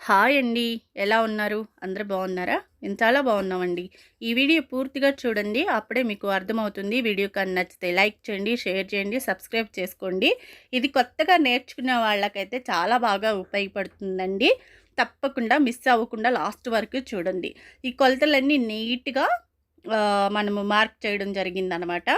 Hi అండి. ఎలా ఉన్నారు? అందరూ బాగున్నారా? మేము చాలా బాగున్నామండి. ఈ వీడియో పూర్తిగా చూడండి. అప్పుడే మీకు అర్థమవుతుంది. వీడియో కానీ నచ్చితే లైక్ చేయండి, షేర్ చేయండి, సబ్స్క్రైబ్ చేసుకోండి. ఇది కొత్తగా నేర్చుకునే వాళ్ళకైతే చాలా బాగా ఉపయోగపడుతుందండి. తప్పకుండా మిస్ అవ్వకుండా లాస్ట్ వరకు చూడండి. ఈ కొలతలన్నీ నీట్‌గా మనము మార్క్ చేయడం జరిగిందనమాట.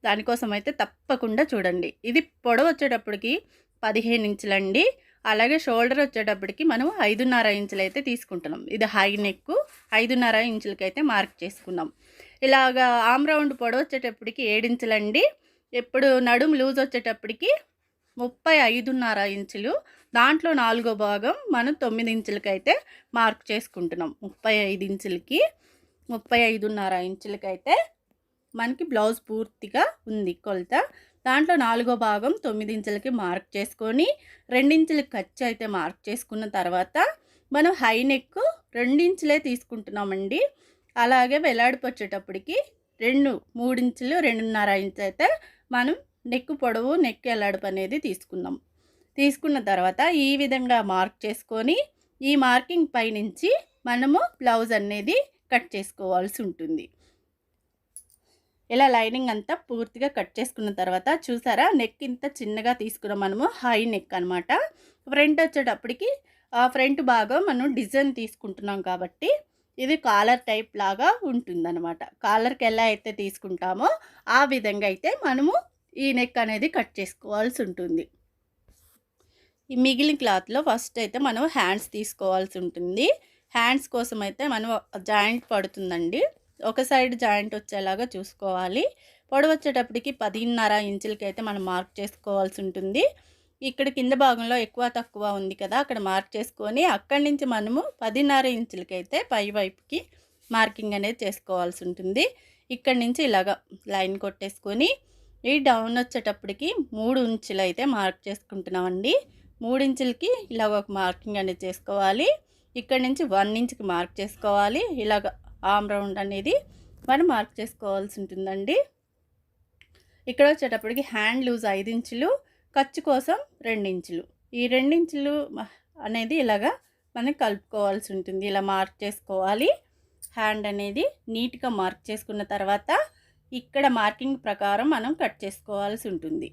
దానికోసం అయితే తప్పకుండా చూడండి. ఇది పొడవు వచ్చేటప్పటికి 15 ఇంచులండి. అలాగే షోల్డర్ వచ్చేటప్పటికి మనం 5.5 ఇంచులు అయితే తీసుకుంటున్నాం. ఇది హై నెక్ 5.5 ఇంచులకైతే మార్క్ చేసుకున్నాం. ఇలాగా ఆమ్ రౌండ్ పొడవు వచ్చేటప్పటికి 7 ఇంచులండి. ఇప్పుడు నడుము లూజ్ వచ్చేటప్పటికి 35.5 ఇంచులు. దాంట్లో 4వ భాగం మనం 9 ఇంచులకైతే మార్క్ చేసుకుంటున్నాం. 35 ఇంచులకి 35.5 ఇంచులకైతే మనకి బ్లౌజ్ పూర్తిగా ఉంది కొలత. దాంట్లో 4వ భాగం 9 ఇంచులకి మార్క్ చేసుకొని 2 ఇంచులకి ఖర్చు అయితే మార్క్ చేసుకున్న తర్వాత మనం హై నెక్ 2 ఇంచులే తీసుకుంటున్నామండి. అలాగే వెలాడిపు వచ్చేటప్పటికి 3 ఇంచులు 2.5 ఇంచులు అయితే మనం నెక్ పొడవు నెక్ వెలాడిపు అనేది తీసుకున్న తర్వాత ఈ విధంగా మార్క్ చేసుకొని ఈ మార్కింగ్ పై నుంచి మనము బ్లౌజ్ అనేది కట్ చేసుకోవాల్సి ఉంటుంది. ఇలా లైనింగ్ అంతా పూర్తిగా కట్ చేసుకున్న తర్వాత చూసారా, నెక్ ఇంత చిన్నగా తీసుకున్నాం మనము. హై నెక్ అనమాట. ఫ్రంట్ వచ్చేటప్పటికి ఫ్రంట్ భాగం మనం డిజైన్ తీసుకుంటున్నాం కాబట్టి ఇది కాలర్ టైప్ లాగా ఉంటుందన్నమాట. కాలర్కి ఎలా అయితే తీసుకుంటామో ఆ విధంగా అయితే మనము ఈ నెక్ అనేది కట్ చేసుకోవాల్సి ఉంటుంది. ఈ మిగిలిన క్లాత్లో ఫస్ట్ అయితే మనం హ్యాండ్స్ తీసుకోవాల్సి ఉంటుంది. హ్యాండ్స్ కోసం అయితే మనం జాయింట్ పడుతుందండి. ఒక సైడ్ జాయింట్ వచ్చేలాగా చూసుకోవాలి. పొడవు వచ్చేటప్పటికి 10.5 ఇంచులకి అయితే మనం మార్క్ చేసుకోవాల్సి ఉంటుంది. ఇక్కడ కింద భాగంలో ఎక్కువ తక్కువ ఉంది కదా, అక్కడ మార్క్ చేసుకొని అక్కడి నుంచి మనము 10.5 ఇంచులకి అయితే పై వైపుకి మార్కింగ్ అనేది చేసుకోవాల్సి ఉంటుంది. ఇక్కడి నుంచి ఇలాగ లైన్ కొట్టేసుకొని ఈ డౌన్ వచ్చేటప్పటికి 3 ఇంచులు అయితే మార్క్ చేసుకుంటున్నామండి. 3 ఇంచులకి ఇలాగ ఒక మార్కింగ్ అనేది చేసుకోవాలి. ఇక్కడ నుంచి 1 ఇంచుకి మార్క్ చేసుకోవాలి. ఇలాగ ఆమ్ రౌండ్ అనేది మనం మార్క్ చేసుకోవాల్సి ఉంటుందండి. ఇక్కడ వచ్చేటప్పటికి హ్యాండ్ లూజ్ 5 ఇంచులు, ఖర్చు కోసం 2 ఇంచులు. ఈ 2 ఇంచులు అనేది ఇలాగా మనం కలుపుకోవాల్సి ఉంటుంది. ఇలా మార్క్ చేసుకోవాలి. హ్యాండ్ అనేది నీట్గా మార్క్ చేసుకున్న తర్వాత ఇక్కడ మార్కింగ్ ప్రకారం మనం కట్ చేసుకోవాల్సి ఉంటుంది.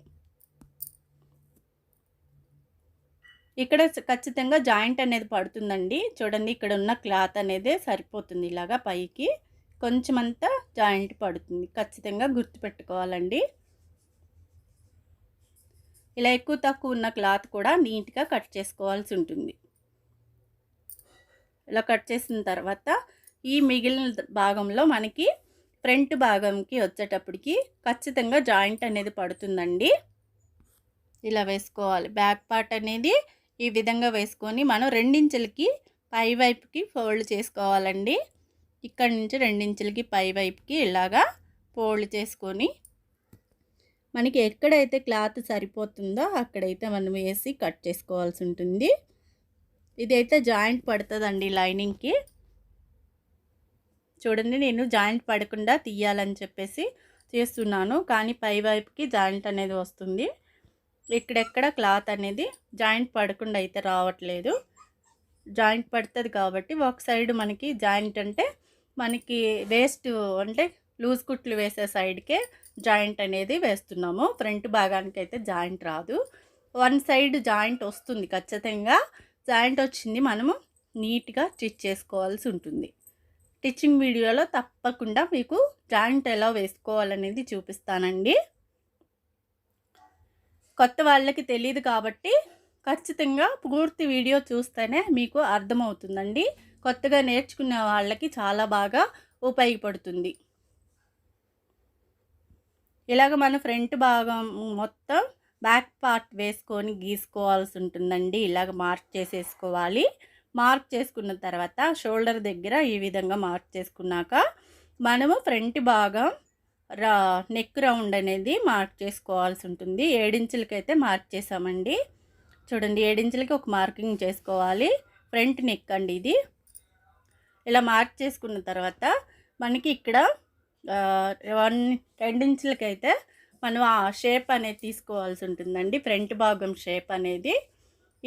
ఇక్కడ ఖచ్చితంగా జాయింట్ అనేది పడుతుందండి. చూడండి, ఇక్కడ ఉన్న క్లాత్ అనేది సరిపోతుంది. ఇలాగా పైకి కొంచెం అంతా జాయింట్ పడుతుంది. ఖచ్చితంగా గుర్తుపెట్టుకోవాలండి. ఇలా ఎక్కువ తక్కువ ఉన్న క్లాత్ కూడా నీట్గా కట్ చేసుకోవాల్సి ఉంటుంది. ఇలా కట్ చేసిన తర్వాత ఈ మిగిలిన భాగంలో మనకి ఫ్రంట్ భాగంకి వచ్చేటప్పటికి ఖచ్చితంగా జాయింట్ అనేది పడుతుందండి. ఇలా వేసుకోవాలి. బ్యాక్ పార్ట్ అనేది ఈ విధంగా వేసుకొని మనం 2 ఇంచులకి పై వైపుకి ఫోల్డ్ చేసుకోవాలండి. ఇక్కడ నుంచి 2 ఇంచులకి పై వైపుకి ఇలాగా ఫోల్డ్ చేసుకొని మనకి ఎక్కడైతే క్లాత్ సరిపోతుందో అక్కడైతే మనం వేసి కట్ చేసుకోవాల్సి ఉంటుంది. ఇదైతే జాయింట్ పడుతుందండి లైనింగ్కి. చూడండి, నేను జాయింట్ పడకుండా తీయాలని చెప్పేసి చేస్తున్నాను, కానీ పై వైపుకి జాయింట్ అనేది వస్తుంది. ఇక్కడెక్కడ క్లాత్ అనేది జాయింట్ పడకుండా అయితే రావట్లేదు. జాయింట్ పడుతుంది కాబట్టి ఒక సైడ్ మనకి జాయింట్ అంటే మనకి వేస్ట్ అంటే లూజ్ కుట్లు వేసే సైడ్కే జాయింట్ అనేది వేస్తున్నాము. ఫ్రంట్ భాగానికి అయితే జాయింట్ రాదు. వన్ సైడ్ జాయింట్ వస్తుంది. ఖచ్చితంగా జాయింట్ వచ్చింది మనము నీట్గా స్టిచ్ చేసుకోవాల్సి ఉంటుంది. స్టిచ్చింగ్ వీడియోలో తప్పకుండా మీకు జాయింట్ ఎలా వేసుకోవాలనేది చూపిస్తానండి. కొత్త వాళ్ళకి తెలియదు కాబట్టి ఖచ్చితంగా పూర్తి వీడియో చూస్తేనే మీకు అర్థమవుతుందండి. కొత్తగా నేర్చుకునే వాళ్ళకి చాలా బాగా ఉపయోగపడుతుంది. ఇలాగ మన ఫ్రంట్ భాగం మొత్తం బ్యాక్ పార్ట్ వేసుకొని గీసుకోవాల్సి ఉంటుందండి. ఇలాగ మార్క్ చేసేసుకోవాలి. మార్క్ చేసుకున్న తర్వాత షోల్డర్ దగ్గర ఈ విధంగా మార్క్ చేసుకున్నాక మనము ఫ్రంట్ భాగం నెక్ రౌండ్ అనేది మార్క్ చేసుకోవాల్సి ఉంటుంది. 7 ఇంచులకి అయితే మార్క్ చేసామండి. చూడండి, 7 ఇంచులకి ఒక మార్కింగ్ చేసుకోవాలి. ఫ్రంట్ నెక్ అండి ఇది. ఇలా మార్క్ చేసుకున్న తర్వాత మనకి ఇక్కడ 2 ఇంచులకి అయితే మనం ఆ షేప్ అనేది తీసుకోవాల్సి ఉంటుందండి. ఫ్రంట్ భాగం షేప్ అనేది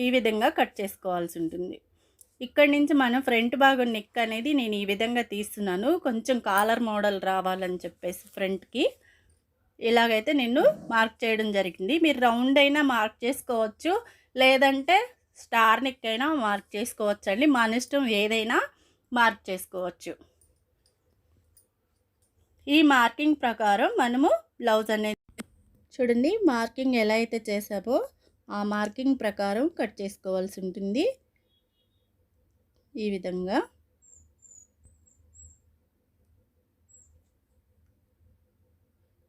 ఈ విధంగా కట్ చేసుకోవాల్సి ఉంటుంది. ఇక్కడి నుంచి మనం ఫ్రంట్ భాగం నెక్ అనేది నేను ఈ విధంగా తీస్తున్నాను. కొంచెం కాలర్ మోడల్ రావాలని చెప్పేసి ఫ్రంట్‌కి ఇలాగైతే నేను మార్క్ చేయడం జరిగింది. మీరు రౌండ్ అయినా మార్క్ చేసుకోవచ్చు, లేదంటే స్టార్ నెక్ అయినా మార్క్ చేసుకోవచ్చండి. మన ఇష్టం ఏదైనా మార్క్ చేసుకోవచ్చు. ఈ మార్కింగ్ ప్రకారం మనము బ్లౌజ్ అనేది చూడండి, మార్కింగ్ ఎలా అయితే చేసామో ఆ మార్కింగ్ ప్రకారం కట్ చేసుకోవాల్సి ఉంటుంది. ఈ విధంగా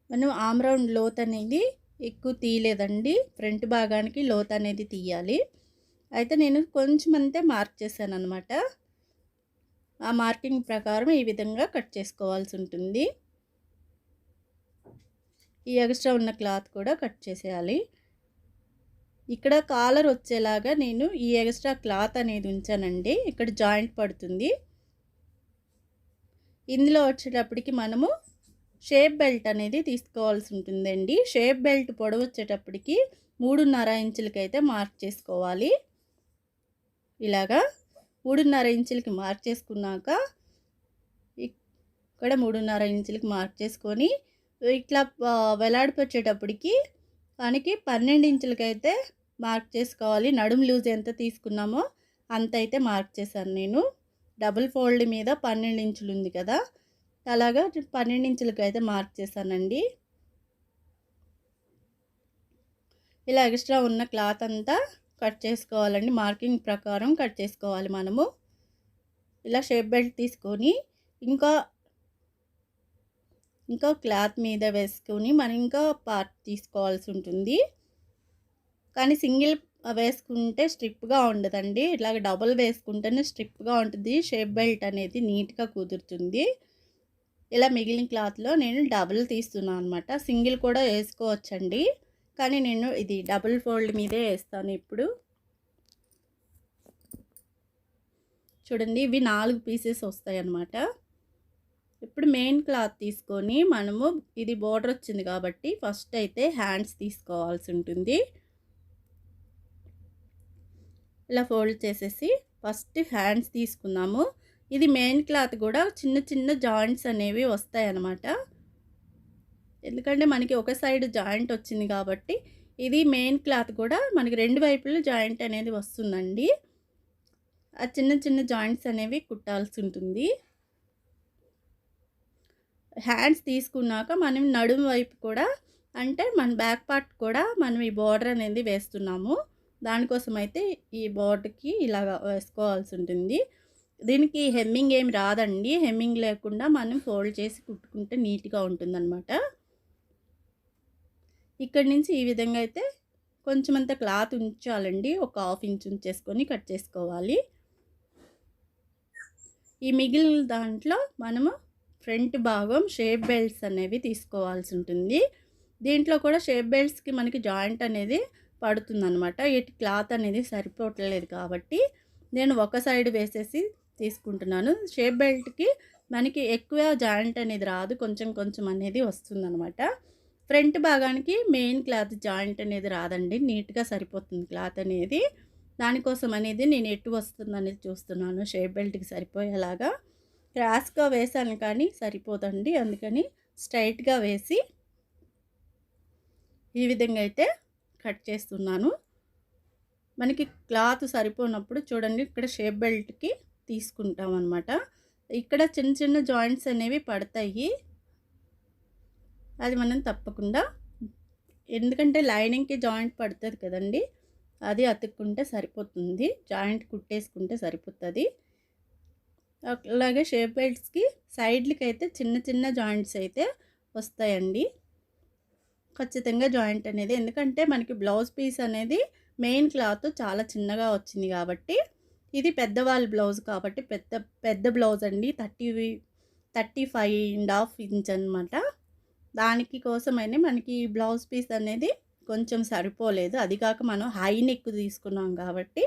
మనం ఆమ్ రౌండ్ లోత్ అనేది ఎక్కువ తీయలేదండి. ఫ్రంట్ భాగానికి లోత్ అనేది తీయాలి. అయితే నేను కొంచెం అంతే మార్క్ చేశాను అనమాట. ఆ మార్కింగ్ ప్రకారం ఈ విధంగా కట్ చేసుకోవాల్సి ఉంటుంది. ఈ ఎక్స్ట్రా ఉన్న క్లాత్ కూడా కట్ చేసేయాలి. ఇక్కడ కాలర్ వచ్చేలాగా నేను ఈ ఎక్స్ట్రా క్లాత్ అనేది ఉంచానండి. ఇక్కడ జాయింట్ పడుతుంది. ఇందులో వచ్చేటప్పటికి మనము షేప్ బెల్ట్ అనేది తీసుకోవాల్సి ఉంటుందండి. షేప్ బెల్ట్ పొడవు వచ్చేటప్పటికి 3.5 ఇంచులకైతే మార్క్ చేసుకోవాలి. ఇలాగా 3.5 ఇంచులకి మార్క్ చేసుకున్నాక ఇక్కడ 3.5 ఇంచులకి మార్క్ చేసుకొని ఇట్లా వెలాడిపోయేటప్పటికి మనకి 12 ఇంచులకైతే మార్క్ చేసుకోవాలి. నడుము లూజ్ ఎంత తీసుకున్నామో అంత అయితే మార్క్ చేశాను నేను. డబుల్ ఫోల్డ్ మీద 12 ఇంచులు ఉంది కదా, అలాగా 12 ఇంచులకి అయితే మార్క్ చేశానండి. ఇలా ఎక్స్ట్రా ఉన్న క్లాత్ అంతా కట్ చేసుకోవాలండి. మార్కింగ్ ప్రకారం కట్ చేసుకోవాలి మనము. ఇలా షేప్ బెల్ట్ తీసుకొని ఇంకా క్లాత్ మీద వేసుకొని మనం ఇంకా పార్ట్ తీసుకోవాల్సి ఉంటుంది. కానీ సింగిల్ వేసుకుంటే స్ట్రిప్గా ఉండదండి. ఇలాగ డబుల్ వేసుకుంటేనే స్ట్రిప్గా ఉంటుంది. షేప్ బెల్ట్ అనేది నీట్గా కుదురుతుంది. ఇలా మిగిలిన క్లాత్లో నేను డబుల్ తీస్తున్నాను అనమాట. సింగిల్ కూడా వేసుకోవచ్చండి, కానీ నేను ఇది డబుల్ ఫోల్డ్ మీదే వేస్తాను. ఇప్పుడు చూడండి, ఇవి 4 పీసెస్ వస్తాయి అన్నమాట. ఇప్పుడు మెయిన్ క్లాత్ తీసుకొని మనము ఇది బోర్డర్ వచ్చింది కాబట్టి ఫస్ట్ అయితే హ్యాండ్స్ తీసుకోవాల్సి ఉంటుంది. ఇలా ఫోల్డ్ చేసేసి ఫస్ట్ హ్యాండ్స్ తీసుకున్నాము. ఇది మెయిన్ క్లాత్ కూడా చిన్న చిన్న జాయింట్స్ అనేవి వస్తాయి అన్నమాట. ఎందుకంటే మనకి ఒక సైడ్ జాయింట్ వచ్చింది కాబట్టి ఇది మెయిన్ క్లాత్ కూడా మనకి 2 వైపులు జాయింట్ అనేది వస్తుందండి. ఆ చిన్న చిన్న జాయింట్స్ అనేవి కుట్టాల్సి ఉంటుంది. హ్యాండ్స్ తీసుకున్నాక మనం నడుము వైపు కూడా, అంటే మన బ్యాక్ పార్ట్ కూడా మనం ఈ బోర్డర్ అనేది వేస్తున్నాము. దానికోసం అయితే ఈ బోర్డర్కి ఇలాగ వేసుకోవాల్సి ఉంటుంది. దీనికి హెమ్మింగ్ ఏమి రాదండి. హెమ్మింగ్ లేకుండా మనం ఫోల్డ్ చేసి కుట్టుకుంటే నీట్గా ఉంటుందన్నమాట. ఇక్కడి నుంచి ఈ విధంగా అయితే కొంచెం అంత క్లాత్ ఉంచాలండి. ఒక 1/2 ఇంచ్ ఉంచేసుకొని కట్ చేసుకోవాలి. ఈ మిగిలిన దాంట్లో మనము ఫ్రంట్ భాగం షేప్ బెల్ట్స్ అనేవి తీసుకోవాల్సి ఉంటుంది. దీంట్లో కూడా షేప్ బెల్ట్స్కి మనకి జాయింట్ అనేది పడుతుందన్నమాట. ఇటు క్లాత్ అనేది సరిపోవట్లేదు కాబట్టి నేను ఒక సైడ్ వేసేసి తీసుకుంటున్నాను. షేప్ బెల్ట్కి మనకి ఎక్కువ జాయింట్ అనేది రాదు, కొంచెం కొంచెం అనేది వస్తుందన్నమాట. ఫ్రంట్ భాగానికి మెయిన్ క్లాత్ జాయింట్ అనేది రాదండి, నీట్గా సరిపోతుంది క్లాత్ అనేది. దానికోసం అనేది నేను ఎటు వస్తుందనేది చూస్తున్నాను. షేప్ బెల్ట్కి సరిపోయేలాగా క్రాస్గా వేసాను కానీ సరిపోదండి, అందుకని స్ట్రైట్గా వేసి ఈ విధంగా అయితే కట్ చేస్తున్నాను. మనకి క్లాత్ సరిపోనప్పుడు చూడండి, ఇక్కడ షేప్ బెల్ట్కి తీసుకుంటాం అన్నమాట. ఇక్కడ చిన్న చిన్న జాయింట్స్ అనేవి పడతాయి, అది మనం తప్పకుండా, ఎందుకంటే లైనింగ్కి జాయింట్ పడుతుంది కదండి, అది అతుక్కుంటే సరిపోతుంది. జాయింట్ కుట్టేసుకుంటే సరిపోతుంది. అలాగే షేప్ బెల్ట్స్కి సైడ్లకి అయితే చిన్న చిన్న జాయింట్స్ అయితే వస్తాయండి. ఖచ్చితంగా జాయింట్ అనేది, ఎందుకంటే మనకి బ్లౌజ్ పీస్ అనేది మెయిన్ క్లాత్ చాలా చిన్నగా వచ్చింది కాబట్టి, ఇది పెద్దవాళ్ళ బ్లౌజ్ కాబట్టి పెద్ద బ్లౌజ్ అండి. 35.5 ఇంచ్ అనమాట. దానికి కోసమైనా మనకి బ్లౌజ్ పీస్ అనేది కొంచెం సరిపోలేదు. అది కాక మనం హై నెక్ తీసుకున్నాం కాబట్టి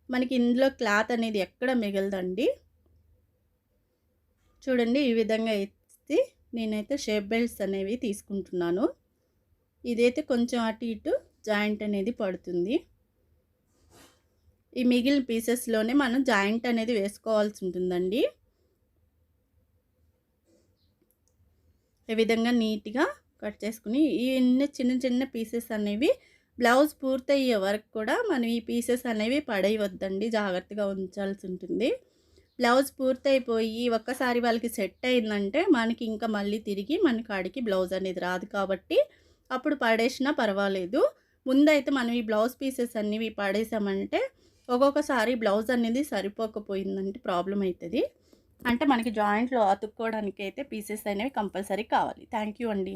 మనకి ఇందులో క్లాత్ అనేది ఎక్కడ మిగలదండి. చూడండి, ఈ విధంగా ఎత్తి నేనైతే షేప్ బెల్ట్స్ అనేవి తీసుకుంటున్నాను. ఇదైతే కొంచెం అటు ఇటు జాయింట్ అనేది పడుతుంది. ఈ మిగిలిన పీసెస్లోనే మనం జాయింట్ అనేది వేసుకోవాల్సి ఉంటుందండి. ఈ విధంగా నీట్గా కట్ చేసుకుని ఇన్ని చిన్న చిన్న పీసెస్ అనేవి బ్లౌజ్ పూర్తయ్యే వరకు కూడా మనం ఈ పీసెస్ అనేవి పడేయవద్దండి, జాగ్రత్తగా ఉంచాల్సి ఉంటుంది. బ్లౌజ్ పూర్తయిపోయి ఒక్కసారి వాళ్ళకి సెట్ అయిందంటే మనకి ఇంకా మళ్ళీ తిరిగి మన కాడికి బ్లౌజ్ అనేది రాదు కాబట్టి అప్పుడు పడేసినా పర్వాలేదు. ముందైతే మనం ఈ బ్లౌజ్ పీసెస్ అనేవి పడేసామంటే ఒక్కొక్కసారి బ్లౌజ్ అనేది సరిపోకపోయిందంటే ప్రాబ్లం అవుతుంది. అంటే మనకి జాయింట్లో అతుక్కోవడానికి అయితే పీసెస్ అనేవి కంపల్సరీ కావాలి. థ్యాంక్ యూ అండి.